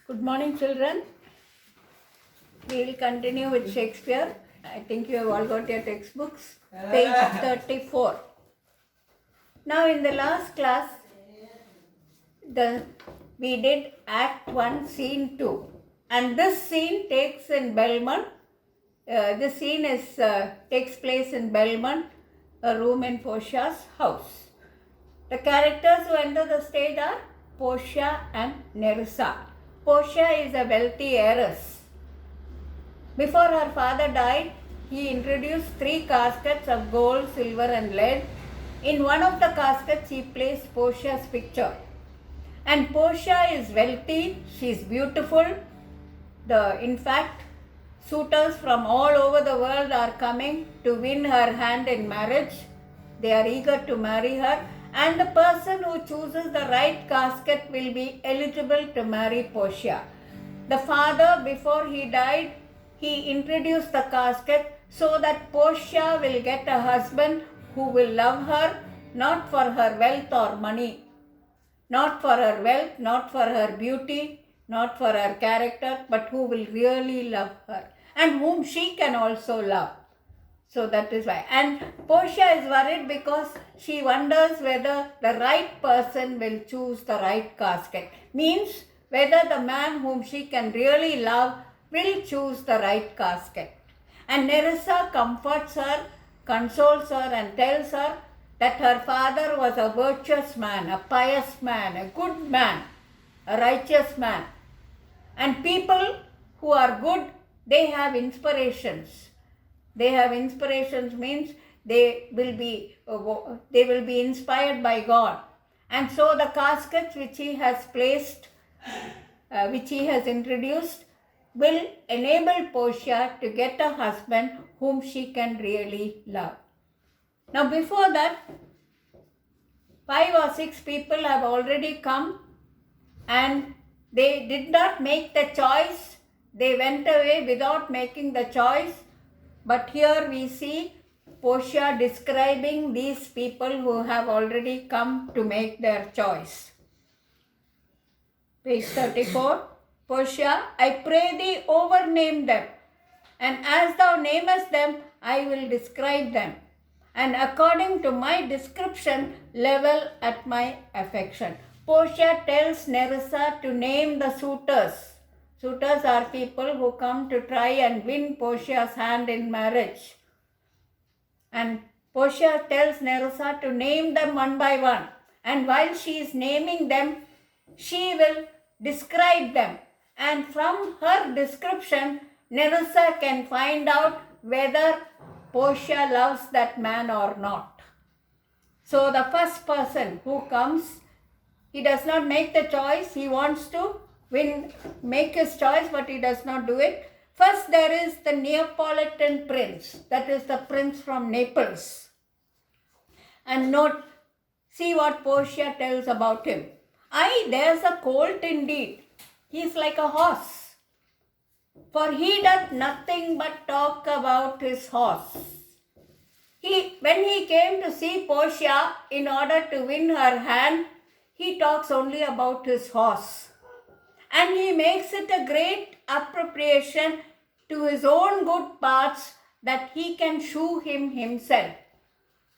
Good morning, children. We will continue with Shakespeare. I think you have all got your textbooks. Page 34. Now, in the last class, we did Act 1, Scene 2. And this scene takes in Belmont. This scene takes place in Belmont, a room in Portia's house. The characters who enter the stage are Portia and Nerissa. Portia is a wealthy heiress. Before her father died, he introduced 3 caskets of gold, silver and lead. In one of the caskets, he placed Portia's picture. And Portia is wealthy, she is beautiful. In fact, suitors from all over the world are coming to win her hand in marriage. They are eager to marry her. And the person who chooses the right casket will be eligible to marry Portia. The father, before he died, he introduced the casket so that Portia will get a husband who will love her, not for her wealth or money, not for her wealth, not for her beauty, not for her character, but who will really love her and whom she can also love. So that is why. And Portia is worried because she wonders whether the right person will choose the right casket. Means whether the man whom she can really love will choose the right casket. And Nerissa comforts her, consoles her and tells her that her father was a virtuous man, a pious man, a good man, a righteous man. And people who are good, they have inspirations. They have inspirations means they will be inspired by God. And so the caskets which he has placed, which he has introduced, will enable Portia to get a husband whom she can really love. Now before that, 5 or 6 people have already come and they did not make the choice. They went away without making the choice. But here we see Portia describing these people who have already come to make their choice. Page 34. Portia, I pray thee overname them, and as thou namest them, I will describe them, and according to my description, level at my affection. Portia tells Nerissa to name the suitors. Suitors are people who come to try and win Portia's hand in marriage. And Portia tells Nerissa to name them one by one. And while she is naming them, she will describe them. And from her description, Nerissa can find out whether Portia loves that man or not. So the first person who comes, he does not make the choice. He wants to make his choice, but he does not do it. First, there is the Neapolitan prince, that is the prince from Naples. And see what Portia tells about him. There's a colt indeed. He is like a horse. For he doth nothing but talk about his horse. When he came to see Portia in order to win her hand, he talks only about his horse. And he makes it a great appropriation to his own good parts that he can shoe him himself.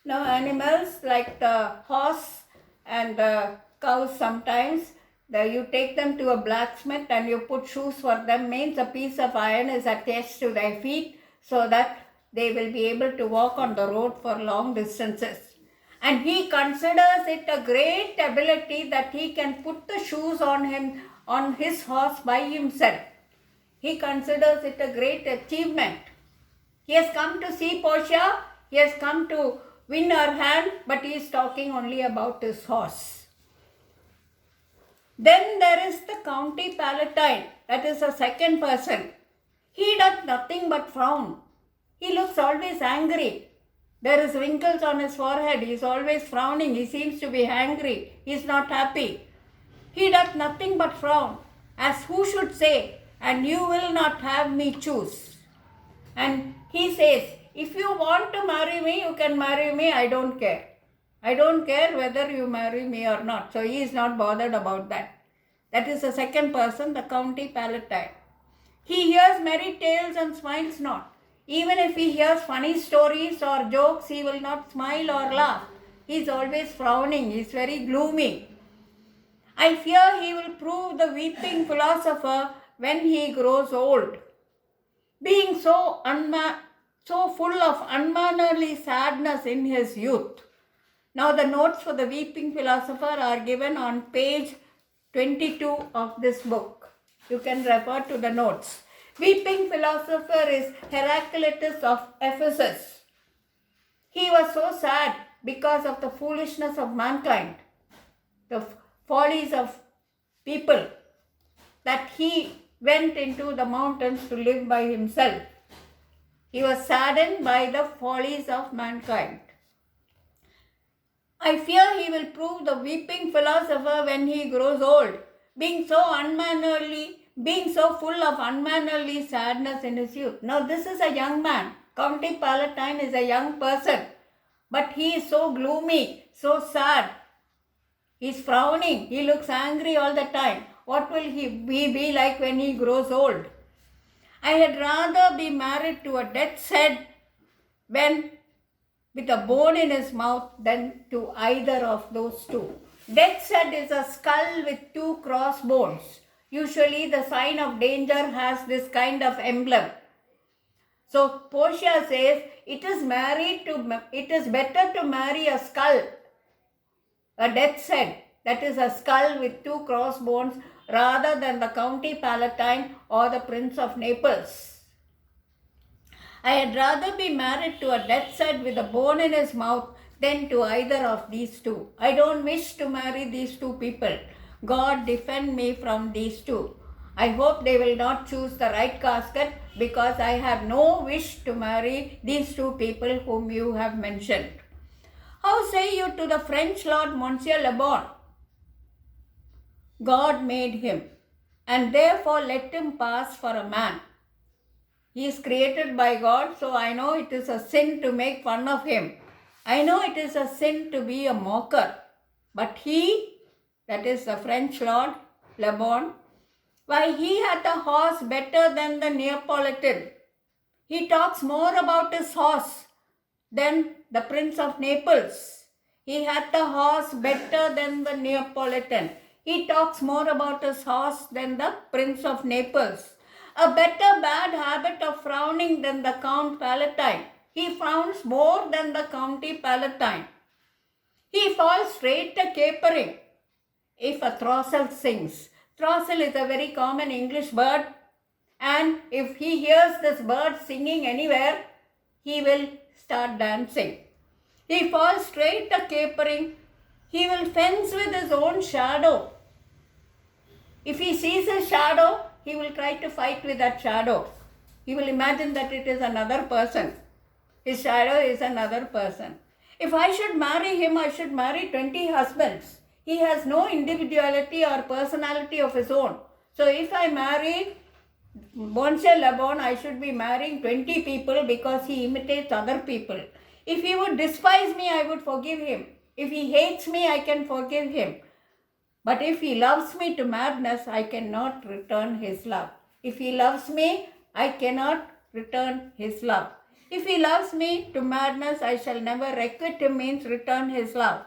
Now animals like the horse and the cows sometimes, you take them to a blacksmith and you put shoes for them, means a piece of iron is attached to their feet so that they will be able to walk on the road for long distances. And he considers it a great ability that he can put the shoes on his horse by himself. He considers it a great achievement. He has come to see Portia, he has come to win her hand, but he is talking only about his horse. Then there is the County Palatine, that is the second person. He doth nothing but frown. He looks always angry. There is wrinkles on his forehead. He is always frowning. He seems to be angry. He is not happy. He doth nothing but frown, as who should say, and you will not have me choose. And he says, if you want to marry me, you can marry me, I don't care. I don't care whether you marry me or not. So he is not bothered about that. That is the second person, the County Palatine. He hears merry tales and smiles not. Even if he hears funny stories or jokes, he will not smile or laugh. He is always frowning, he is very gloomy. I fear he will prove the weeping philosopher when he grows old. Being so full of unmannerly sadness in his youth. Now the notes for the weeping philosopher are given on page 22 of this book. You can refer to the notes. Weeping philosopher is Heraclitus of Ephesus. He was so sad because of the foolishness of mankind, the follies of people, that he went into the mountains to live by himself. He was saddened by the follies of mankind. I fear he will prove the weeping philosopher when he grows old, being so full of unmannerly sadness in his youth. Now this is a young man. County Palatine is a young person, but he is so gloomy, so sad. He is frowning, he looks angry all the time. What will he be like when he grows old? I had rather be married to a death's head with a bone in his mouth than to either of those two. Death's head is a skull with two crossbones. Usually the sign of danger has this kind of emblem. So Portia says it is better to marry a skull, a death's head, that is a skull with two crossbones, rather than the County Palatine or the Prince of Naples. I had rather be married to a death's head with a bone in his mouth than to either of these two. I don't wish to marry these two people. God defend me from these two. I hope they will not choose the right casket, because I have no wish to marry these two people whom you have mentioned. How say you to the French Lord Monsieur Le Bon? God made him, and therefore let him pass for a man. He is created by God, so I know it is a sin to make fun of him. I know it is a sin to be a mocker. But he, that is the French Lord, Le Bon, why, he had a horse better than the Neapolitan. He talks more about his horse than the Prince of Naples. He had the horse better than the Neapolitan. He talks more about his horse than the Prince of Naples. A better bad habit of frowning than the Count Palatine. He frowns more than the County Palatine. He falls straight to capering if a throstle sings. Throstle is a very common English bird, and if he hears this bird singing anywhere, he will start dancing. He falls straight to capering. He will fence with his own shadow. If he sees a shadow, he will try to fight with that shadow. He will imagine that it is another person. His shadow is another person. If I should marry him, I should marry 20 husbands. He has no individuality or personality of his own. So if I marry Monsieur Le Bon, I should be marrying 20 people because he imitates other people. If he would despise me, I would forgive him. If he hates me, I can forgive him. But if he loves me to madness, I cannot return his love. If he loves me, I cannot return his love. If he loves me to madness, I shall never requite him, means return his love.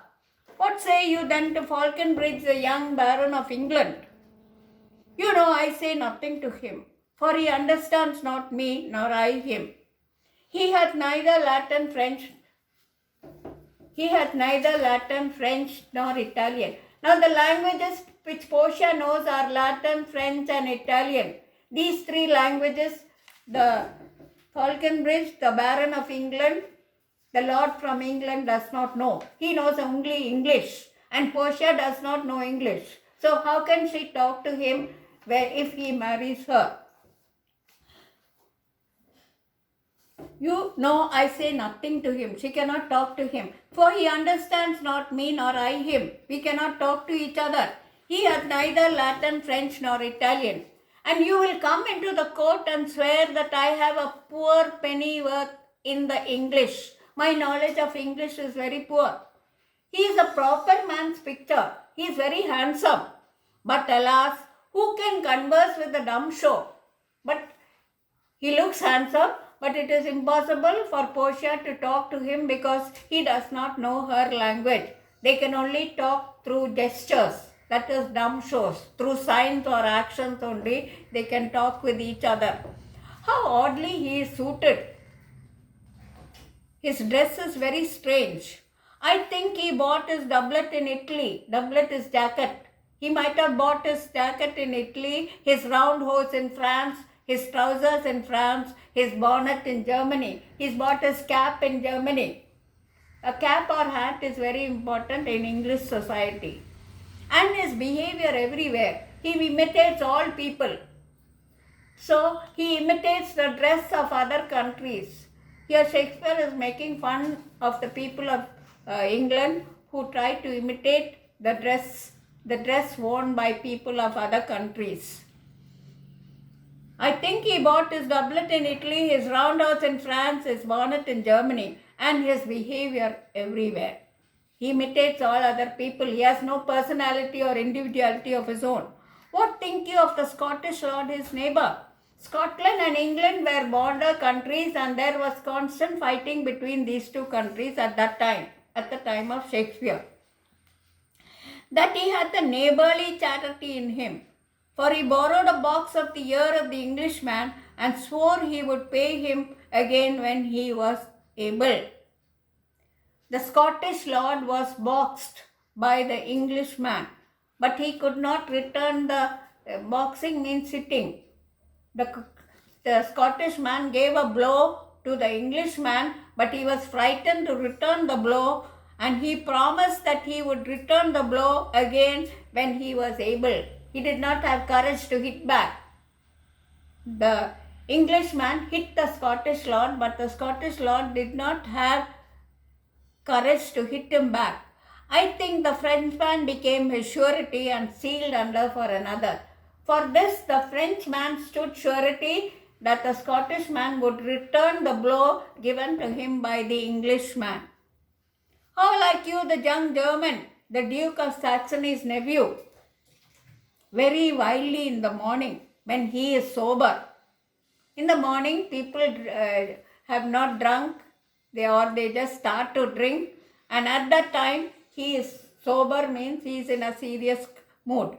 What say you then to Falconbridge, the young Baron of England? You know, I say nothing to him, for he understands not me, nor I him. He hath neither Latin, French, nor Italian. Now the languages which Portia knows are Latin, French and Italian. These three languages, the Falconbridge, the Baron of England, the Lord from England does not know. He knows only English, and Portia does not know English. So how can she talk to him if he marries her? You know, I say nothing to him. She cannot talk to him, for he understands not me nor I him. We cannot talk to each other. He hath neither Latin, French nor Italian. And you will come into the court and swear that I have a poor pennyworth in the English. My knowledge of English is very poor. He is a proper man's picture. He is very handsome. But alas, who can converse with the dumb show? But he looks handsome, but it is impossible for Portia to talk to him because he does not know her language. They can only talk through gestures, that is dumb shows. Through signs or actions only they can talk with each other. How oddly he is suited. His dress is very strange. I think he bought his doublet in Italy. Doublet is jacket. He might have bought his jacket in Italy, his round hose in France, his trousers in France, his bonnet in Germany. He's bought his cap in Germany. A cap or hat is very important in English society. And his behavior everywhere. He imitates all people. So he imitates the dress of other countries. Here Shakespeare is making fun of the people of England who try to imitate the dress worn by people of other countries. I think he bought his doublet in Italy, his roundhouse in France, his bonnet in Germany, and his behavior everywhere. He imitates all other people. He has no personality or individuality of his own. What think you of the Scottish lord, his neighbor? Scotland and England were border countries, and there was constant fighting between these two countries at that time, at the time of Shakespeare. That he had the neighborly charity in him, for he borrowed a box of the ear of the Englishman and swore he would pay him again when he was able. The Scottish lord was boxed by the Englishman, but he could not return the boxing means sitting. The Scottish man gave a blow to the Englishman, but he was frightened to return the blow, and he promised that he would return the blow again when he was able. He did not have courage to hit back. The Englishman hit the Scottish lord, but the Scottish lord did not have courage to hit him back. I think the Frenchman became his surety and sealed under for another. For this, the Frenchman stood surety that the Scottish man would return the blow given to him by the Englishman. How like you, the young German, the Duke of Saxony's nephew, very wildly in the morning when he is sober. In the morning, people have not drunk, they just start to drink, and at that time he is sober, means he is in a serious mood.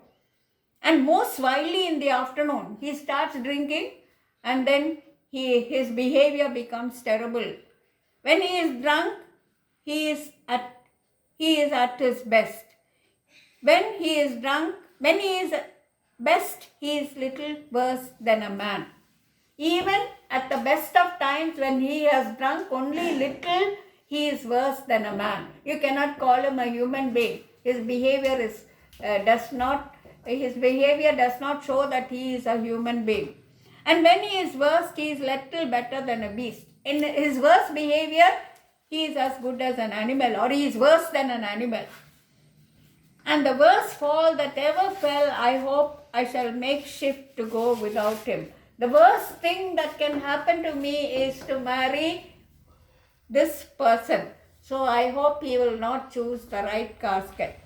And most wildly in the afternoon, he starts drinking, and then his behavior becomes terrible. When he is drunk, he is at his best. When he is drunk, when he is best, he is little worse than a man. Even at the best of times, when he has drunk only little, he is worse than a man. You cannot call him a human being. His behavior does not show that he is a human being. And when he is worst, he is little better than a beast. In his worst behavior, he is as good as an animal, or he is worse than an animal. And the worst fall that ever fell, I hope I shall make shift to go without him. The worst thing that can happen to me is to marry this person. So I hope he will not choose the right casket.